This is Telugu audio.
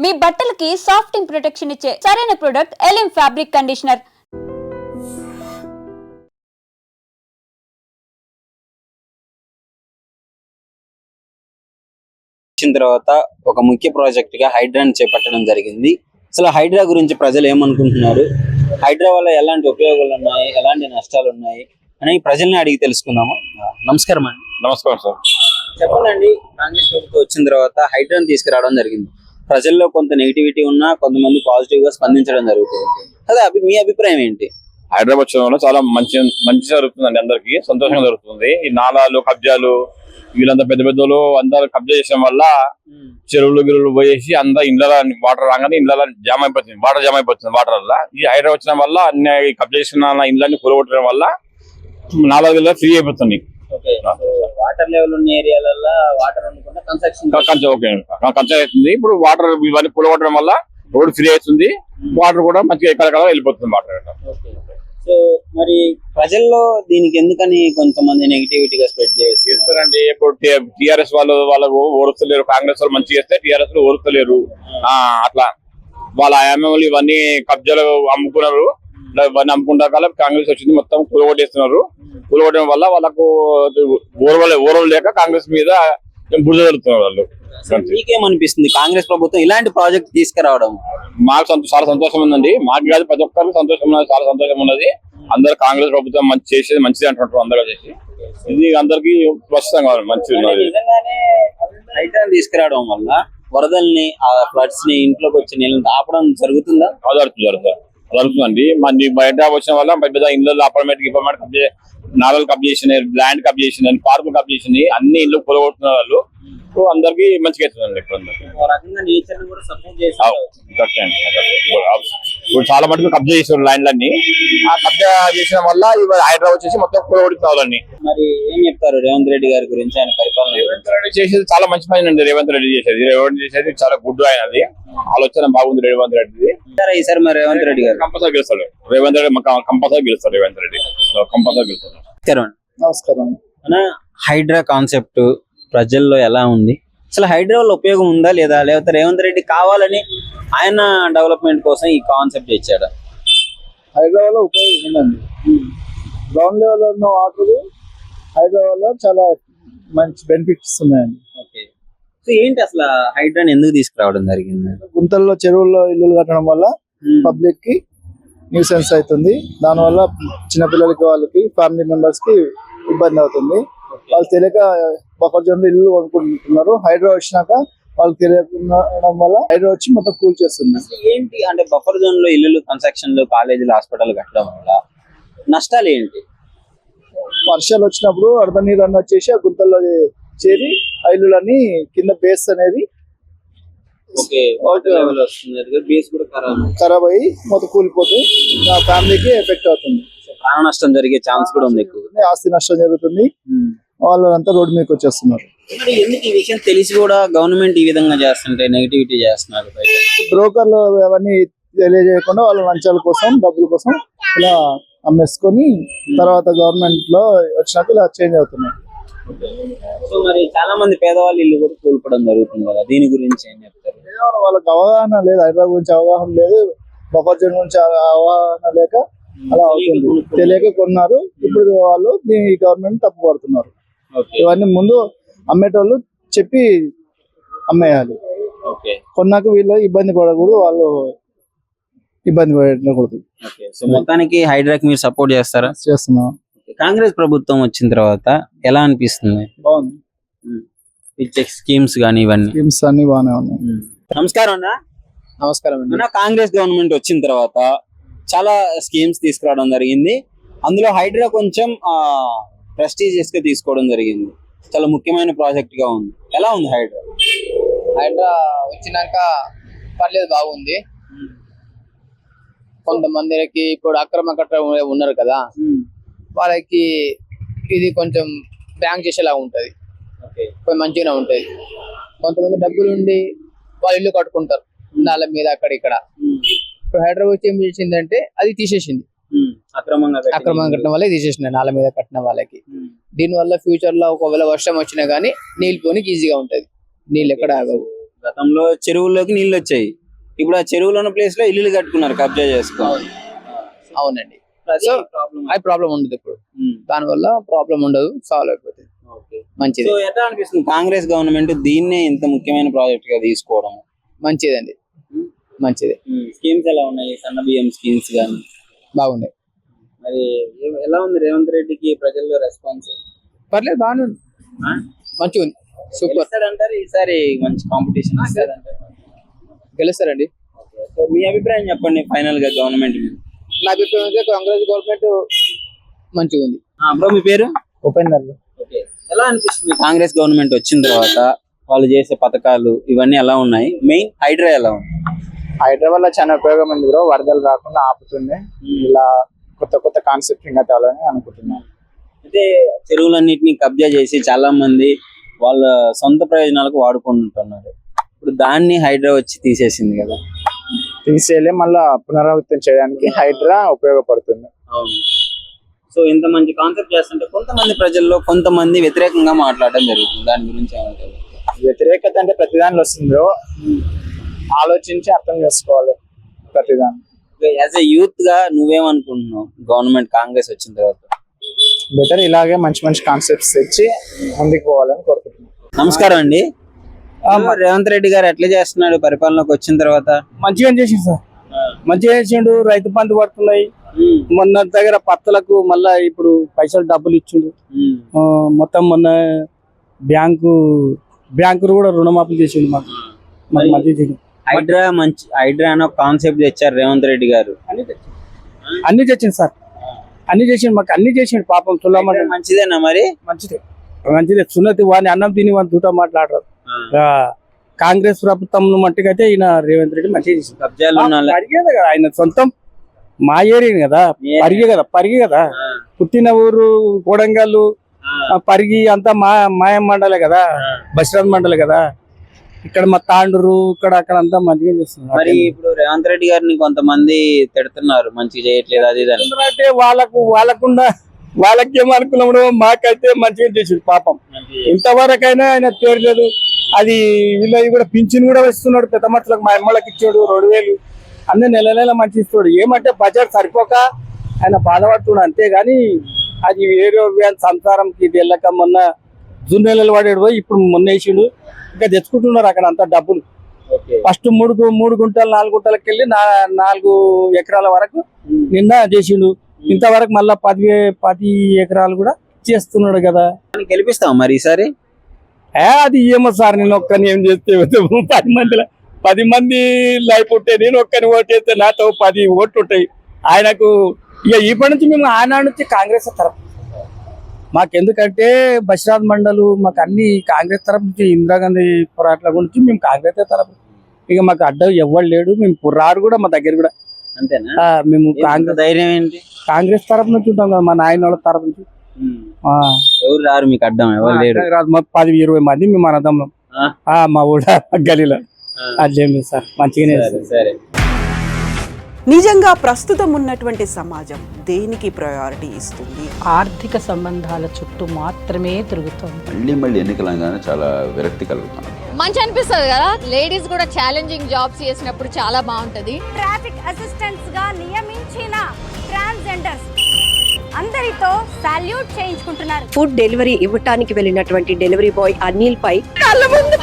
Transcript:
మీ బట్టలకి సాఫ్టింగ్ ప్రొటెక్షన్ ఇచ్చే సరైన ప్రొడక్ట్ ఎలిమ్ ఫ్యాబ్రిక్ కండిషనర్. తర్వాత ఒక ముఖ్య ప్రాజెక్ట్ గా హైడ్రాని చేపట్టడం జరిగింది. అసలు హైడ్రా గురించి ప్రజలు ఏమనుకుంటున్నారు, హైడ్రా వల్ల ఎలాంటి ఉపయోగాలు ఉన్నాయి, ఎలాంటి నష్టాలు ఉన్నాయి అని ప్రజల్ని అడిగి తెలుసుకుందాము. నమస్కారం అండి. నమస్కారం సార్. చెప్పండి, కాంగ్రెస్ ప్రభుత్వం వచ్చిన తర్వాత హైడ్రాని తీసుకురావడం జరిగింది. ప్రజల్లో కొంత నెగిటివిటీ ఉన్నా కొంతమంది పాజిటివ్ గా స్పందించడం జరుగుతుంది. అదే మీ అభిప్రాయం ఏంటి? హైదరాబాద్ వచ్చడం చాలా మంచి జరుగుతుందండి, అందరికి సంతోషంగా జరుగుతుంది. ఈ నాలాలు కబ్జాలు వీళ్ళంతా పెద్ద పెద్దలు అందరు కబ్జా చేయడం వల్ల చెరువులు గిరువులు పోయేసి అంతా ఇండ్ల వాటర్ రాగానే ఇండ్ల జామ్ అయిపోతుంది, వాటర్ జామ్ అయిపోతుంది వాటర్ వల్ల. ఈ హైదరాబాద్ వచ్చిన వల్ల అన్ని కబ్జా చేసిన ఇండ్లన్నీ కూలగొట్టడం వల్ల నాలుగు ఫ్రీ అయిపోతుంది. వాటర్ లెవెల్ ఉన్న ఏరియాలలో వాటర్ కన్స్ట్రక్షన్ అవుతుంది. ఇప్పుడు వాటర్ ఇవన్నీ కూలగొట్టడం వల్ల రోడ్ ఫ్రీ అవుతుంది, వాటర్ కూడా మంచిగా ఎక్కడెక్కడ వెళ్ళిపోతుంది వాటర్. సో మరి ప్రజల్లో దీనికి ఎందుకని కొంతమంది నెగిటివిటీగా స్ప్రెడ్ చేస్తారండి? ఇప్పుడు టిఆర్ఎస్ వాళ్ళకు ఓరుస్తలేరు, కాంగ్రెస్ వాళ్ళు మంచిగా చేస్తే టిఆర్ఎస్ లో ఓరుస్తలేరు. అట్లా వాళ్ళ ఎమ్మెల్యేలు ఇవన్నీ కబ్జాలు అమ్ముకున్నారు, ఇవన్నీ అమ్ముకుంటా కాలం కాంగ్రెస్ వచ్చింది, మొత్తం కూలగొట్టేస్తున్నారు. కూలగొట్టడం వల్ల వాళ్ళకు ఓరవ లేక కాంగ్రెస్ మీద బురద జరుగుతున్నారు వాళ్ళు. మీకేమనిపిస్తుంది కాంగ్రెస్ ప్రభుత్వం ఇలాంటి ప్రాజెక్ట్ తీసుకురావడం? మాకు చాలా సంతోషం ఉందండి, మాకు కాదు ప్రతి ఒక్కరికి సంతోషం ఉన్నది, చాలా సంతోషం ఉన్నది. అందరు కాంగ్రెస్ ప్రభుత్వం మంచి చేసేది మంచిది అంటున్నారు అందరూ చేసి. ఇది అందరికి ప్రస్తుతం కావాలి మంచిది ఉన్నది. హైడ్రాని తీసుకురావడం వల్ల వరదల్ని ఫ్లడ్స్ ని ఇంట్లోకి వచ్చి నీళ్ళని ఆపడం జరుగుతుందా? జరుగుతుందండి. మన బయట వచ్చిన వల్ల పెద్ద ఇళ్ళు అపార్ట్మెంట్ నాలుగు కబ్జా చేసినాయి, ల్యాండ్ కబ్జా చేసినాయి, పార్కులు కబ్జా చేసినాయి, అన్ని ఇళ్ళు కూలగొడుతున్నారు వాళ్ళు. అందరికి మంచిగా అవుతుందండి. ఇప్పుడు చాలా మటుకు కబ్జా చేసారు ల్యాండ్లన్నీ. ఆ కబ్జా చేసిన వల్ల హైదరాబాద్ వచ్చేసి మొత్తం కూలగొడుతున్నారు. మరి ఏం చెప్తారు రేవంత్ రెడ్డి గారి గురించి, ఆయన పరిపాలన? రేవంత్ రెడ్డి చేసేది చాలా మంచి పని అండి. రేవంత్ రెడ్డి చేసేది చాలా గుడ్ అయినది, ఆలోచన బాగుంది రేవంత్ రెడ్డిది. ఈసారి మరి రేవంత్ రెడ్డి గారు కంపల్సరీ గెలుస్తాడు. రేవంత్ రెడ్డి కంపల్సరీ గెలుస్తాడు. రేవంత్ రెడ్డి కంపల్సరీ గెలుస్తాడు. నమస్కారం. హైడ్రా కాన్సెప్ట్ ప్రజల్లో ఎలా ఉంది? అసలు హైడ్రా వల్ల ఉపయోగం ఉందా లేదా, లేకపోతే రేవంత్ రెడ్డి కావాలని ఆయన డెవలప్మెంట్ కోసం ఈ కాన్సెప్ట్ ఇచ్చాడా? హైడ్రా వల్ల ఉపయోగం ఉందండి. గ్రౌండ్ లెవెల్ ఉన్న వాటర్ హైడ్రా వల్ల చాలా మంచి బెనిఫిట్స్ ఉన్నాయండి. ఓకే, సో ఏంటి అసలు హైడ్రాని ఎందుకు తీసుకురావడం జరిగింది? గుంతల్లో చెరువుల్లో ఇల్లులు కట్టడం వల్ల పబ్లిక్ కి న్యూసెన్స్ అవుతుంది. దానివల్ల చిన్నపిల్లలకి, వాళ్ళకి, ఫ్యామిలీ మెంబర్స్ కి ఇబ్బంది అవుతుంది. వాళ్ళు తెలియక బఫర్ జోన్ లో ఇల్లు కొనుక్కుంటున్నారు. హైడ్రా వచ్చినాక వాళ్ళు తెలియకుండడం వల్ల హైడ్రా వచ్చి మొత్తం కూల్ చేస్తుంది. ఏంటి అంటే బఫర్ జోన్ లో ఇల్లు, కన్స్ట్రక్షన్లు, కాలేజీలు, హాస్పిటల్ కట్టడం వల్ల నష్టాలు ఏంటి? వర్షాలు వచ్చినప్పుడు అర్ధ నీరు అన్న వచ్చేసి ఆ గుంతల్లో చేరి ఆ ఇల్లులన్నీ కింద బేస్ అనేది ఖరాబ్ అయ్యి మొత్తం కూలిపోతుంది. నా ఫ్యామిలీకి ఎఫెక్ట్ అవుతుంది, ప్రాణ నష్టం జరిగే ఛాన్స్ కూడా ఉంది, ఆస్తి నష్టం జరుగుతుంది. వాళ్ళంతా రోడ్డు మీదకి వచ్చేస్తున్నారు. మరి ఎందుకు ఈ విషయం తెలిసి కూడా గవర్నమెంట్ ఈ విధంగా చేస్తుంటే నెగిటివిటీ చేస్తున్నారు? బ్రోకర్లు అవన్నీ తెలియజేయకుండా వాళ్ళ లంచాల కోసం, డబ్బుల కోసం ఇలా అమ్మేసుకొని తర్వాత గవర్నమెంట్ లో వచ్చినాక ఇలా చేంజ్ అవుతున్నాయి. సో మరి చాలా మంది పేదవాళ్ళు ఇల్లు కూడా కోల్పోవడం జరుగుతుంది కదా, దీని గురించి ఏం చెప్తారు? వాళ్ళకి అవగాహన లేదు, హైదరాబాద్ గురించి అవగాహన లేదు, బఫర్ జోన్ గురించి అవగాహన లేక అలా అవుతుంది. తెలియక కొన్నారు, ఇప్పుడు వాళ్ళు దీని గవర్నమెంట్ తప్పు పడుతున్నారు. ఇవన్నీ ముందు అమ్మేటోళ్ళు చెప్పి అమ్మేయాలి. కొన్నాక వీళ్ళు ఇబ్బంది పడకూడదు, వాళ్ళు ఇబ్బంది పడకూడదు. సో మొత్తానికి హైడ్రాకి మీరు సపోర్ట్ చేస్తారా? చేస్తున్నాం. కాంగ్రెస్ ప్రభుత్వం వచ్చిన తర్వాత ఎలా అనిపిస్తుంది? బాగుంది. స్కీమ్స్ కానీ ఇవన్నీ స్కీమ్స్ అన్ని బాగానే ఉన్నాయి. నమస్కారం అన్న. నమస్కారం అండి. కాంగ్రెస్ గవర్నమెంట్ వచ్చిన తర్వాత చాలా స్కీమ్స్ తీసుకురావడం జరిగింది. అందులో హైడ్రా కొంచెం ప్రెస్టీజియస్ గా తీసుకోవడం జరిగింది. చాలా ముఖ్యమైన ప్రాజెక్ట్ గా ఉంది. ఎలా ఉంది హైడ్రా? హైడ్రా వచ్చినాక పర్లేదు, బాగుంది. కొంతమందికి ఇప్పుడు అక్రమ కట్ట ఉన్నారు కదా, వాళ్ళకి ఇది కొంచెం బ్యాంక్ చేసేలా ఉంటది, కొంచెం మంచిగా ఉంటది. కొంతమంది డబ్బులు ఉండి వాళ్ళు ఇల్లు కట్టుకుంటారు నాల మీద అక్కడ ఇక్కడ. ఇప్పుడు హైదరాబాద్ ఏం చేసిందంటే అది తీసేసింది, అక్రమంగా కట్టడం వల్ల తీసేసింది నాల మీద కట్టిన వాళ్ళకి. దీని వల్ల ఫ్యూచర్ లో ఒకవేళ వర్షం వచ్చినా గానీ నీళ్ళు పోనీకి ఈజీగా ఉంటది, నీళ్ళు ఎక్కడ ఆగవు. గతంలో చెరువుల్లోకి నీళ్ళు వచ్చాయి, ఇప్పుడు ఆ చెరువులో ఉన్న ప్లేస్ లో ఇల్లులు కట్టుకున్నారు కబ్జా చేసుకోవాలి. అవునండి. సో అది ప్రాబ్లం ఉండదు ఇప్పుడు, దానివల్ల ప్రాబ్లం ఉండదు, సాల్వ్ అయిపోతుంది. మంచిది. సో ఎట్లా అనిపిస్తుంది కాంగ్రెస్ గవర్నమెంట్ దీన్నే ఇంత ముఖ్యమైన ప్రాజెక్ట్ గా తీసుకోవడం? మంచిదండి, మంచిది. స్కీమ్స్ ఎలా ఉన్నాయి? సన్న బియ్యం స్కీమ్స్ కానీ బాగున్నాయి. మరి ఎలా ఉంది రేవంత్ రెడ్డికి ప్రజల్లో రెస్పాన్స్? పర్లేదు, బాగానే ఉంది, మంచిగా ఉంది, సూపర్ అంటారు. ఈసారి మంచి కాంపిటీషన్ ఇస్తారంటారు. గెలుస్తారండి. సో మీ అభిప్రాయం చెప్పండి ఫైనల్ గా గవర్నమెంట్ మీద. నా అభిప్రాయం అయితే కాంగ్రెస్ గవర్నమెంట్ మంచిగా ఉంది. బ్రో మీ పేరు? ఉపేందర్. ఎలా అనిపిస్తుంది కాంగ్రెస్ గవర్నమెంట్ వచ్చిన తర్వాత వాళ్ళు చేసే పథకాలు ఇవన్నీ ఎలా ఉన్నాయి? మెయిన్ హైడ్రా ఎలా ఉంది? హైదరాబాద్ లో చాలా ఉపయోగం ఉంది బ్రో, వరదలు రాకుండా ఆపుతుంది. ఇలా కొత్త కొత్త కాన్సెప్ట్ ఇంకా తేవాలని అనుకుంటున్నాను. అయితే చెరువులన్నిటిని కబ్జా చేసి చాలా మంది వాళ్ళ సొంత ప్రయోజనాలకు వాడుకుంటున్నారు. ఇప్పుడు దాన్ని హైడ్రా వచ్చి తీసేసింది కదా. తీసేయాలి, మళ్ళా పునరావృతం చేయడానికి హైడ్రా ఉపయోగపడుతుంది. అవును. సో ఇంత మంచి కాన్సెప్ట్ చేస్తుంటే కొంతమంది ప్రజల్లో కొంతమంది వ్యతిరేకంగా మాట్లాడడం జరుగుతుంది. దాని గురించి ఏమంటారు? వ్యతిరేకత అంటే ప్రతిదానిలో వస్తుంది బ్రో, ఆలోచించి అర్థం చేసుకోవాలి ప్రతిదాన్ని. యాజ్ ఎ యూత్ గా నువ్వేమనుకుంటున్నావు గవర్నమెంట్ కాంగ్రెస్ వచ్చిన తర్వాత? బెటర్ ఇలాగే మంచి మంచి కాన్సెప్ట్స్ తెచ్చి ముందుకు పోవాలని కోరుకుంటున్నాను. నమస్కారం అండి. రేవంత్ రెడ్డి గారు ఎట్లా చేస్తున్నాడు పరిపాలనకు వచ్చిన తర్వాత? మంచిగా చేసిండు సార్, మంచిగా చేసిండు. రైతు బంధు పడుతున్నాయి, మొన్న దగ్గర పత్తలకు మళ్ళా ఇప్పుడు పైసలు డబ్బులు ఇచ్చిండు. మొత్తం మొన్న బ్యాంకు కూడా రుణమాఫీ చేసిండు మాకు మంచిగా చేసిండు. హైడ్రా అని ఒక కాన్సెప్ట్ తెచ్చారు రేవంత్ రెడ్డి గారు. అన్ని తెచ్చిండు సార్, అన్ని చేసిండు, మాకు అన్ని చేసిండు. పాపం తులమంటే మంచిదేనా? మరి మంచిదే. సున్నతి వాడిని అన్నం తిని వాడిని దూట మాట్లాడరు. కాంగ్రెస్ ప్రభుత్వం మట్టుకైతే ఈయన రేవంత్ రెడ్డి మంచిగా చేసిండు. కబ్జాలు పరిగేది కదా ఆయన సొంతం, మా ఏరియా కదా, పరిగి కదా పుట్టిన ఊరు కోడంగల్లు, పరిగి అంతా మాయం మండలే కదా, బస్రాజ్ మండలే కదా. ఇక్కడ మా తాండూరు ఇక్కడ అక్కడ అంతా మంచిగా చేస్తున్నారు. మరి ఇప్పుడు రేవంత్ రెడ్డి గారిని కొంతమంది తిడుతున్నారు, మంచిగా చేయట్లేదు అది ఇది అని. అంటే వాళ్ళకేమనుకున్నాడు, మాకైతే మంచిగా చేసిండు పాపం. ఇంతవరకైనా ఆయన పేర్లేదు. అది వీళ్ళది కూడా పింఛన్ కూడా ఇస్తున్నాడు, పెద్ద మనుషులకు మా అమ్మలకు ఇచ్చాడు 2000 అన్నీ నెల నెల మంచి ఇస్తాడు. ఏమంటే బడ్జెట్ సరిపోక ఆయన బాధపడుతున్నాడు అంతేగాని అది వేరే సంసారంకి ఇది వెళ్ళక మొన్న జూన్ నెలలు పడేడు పోయి ఇప్పుడు మొన్న వేసిండు. ఇంకా తెచ్చుకుంటున్నారు అక్కడ అంతా డబ్బులు. ఫస్ట్ 3 గుంటలు 4 గుంటలకు వెళ్ళి 4 ఎకరాల వరకు నిన్న చేసిండు. ఇంతవరకు మళ్ళా 10 ఎకరాలు కూడా చేస్తున్నాడు కదా. గెలిపిస్తాం మరి ఈసారి? అది ఏమో సార్, నేను ఒక్కని ఏం చేస్తే 10 మంది లైఫ్ ఉంటాయి, నేను ఒక్కని ఓటేస్తే నాతో 10 ఓట్లు ఉంటాయి. ఆయనకు ఇక ఇప్పటి నుంచి మేము ఆనాడు నుంచి కాంగ్రెస్ తరఫు. మాకెందుకంటే బస్రాజ్ మండలు మాకు అన్ని కాంగ్రెస్ తరఫు నుంచి, ఇందిరాగాంధీ పోరాటాల గురించి మేము కాంగ్రెస్ తరఫు. ఇక మాకు అడ్డం ఎవ్వరు లేడు, మేము రారు కూడా మా దగ్గర కూడా. అంతేనా? మేము కాంగ్రెస్ ధైర్యం ఏంటి? కాంగ్రెస్ తరఫు నుంచి ఉంటాం కదా, మా నాయన వాళ్ళ తరఫు నుంచి. ఎవరు రారు మీకు అడ్డం? ఎవరు లేరు. 10-20 మంది మేము అనదమ్ములం మా ఊళ్ళ గలీలో. అదేం లేదు సార్, మంచిగానే. సరే. నిజంగా ప్రస్తుతం ఉన్నటువంటి సమాజం దేనికి ప్రయారిటీ ఇస్తుంది? ఆర్థిక సంబంధాల చుట్టూ మాత్రమే తిరుగుతుంది. మళ్ళీ ఎన్నికలంగానే చాలా విరక్తి కలుగుతాం. మంచి అనిపిస్తుంది కదా, లేడీస్ కూడా ఛాలెంజింగ్ జాబ్స్ చేసినప్పుడు చాలా బాగుంటది. ట్రాఫిక్ అసిస్టెంట్స్ గా నియమించిన ట్రాన్స్జెండర్స్ అందరితో సాల్యూట్ చేయించుకుంటున్నారు. ఫుడ్ డెలివరీ ఇవ్వటానికి వెళ్ళినటువంటి డెలివరీ బాయ్ అనిల్ పై కళ్ళ ముందు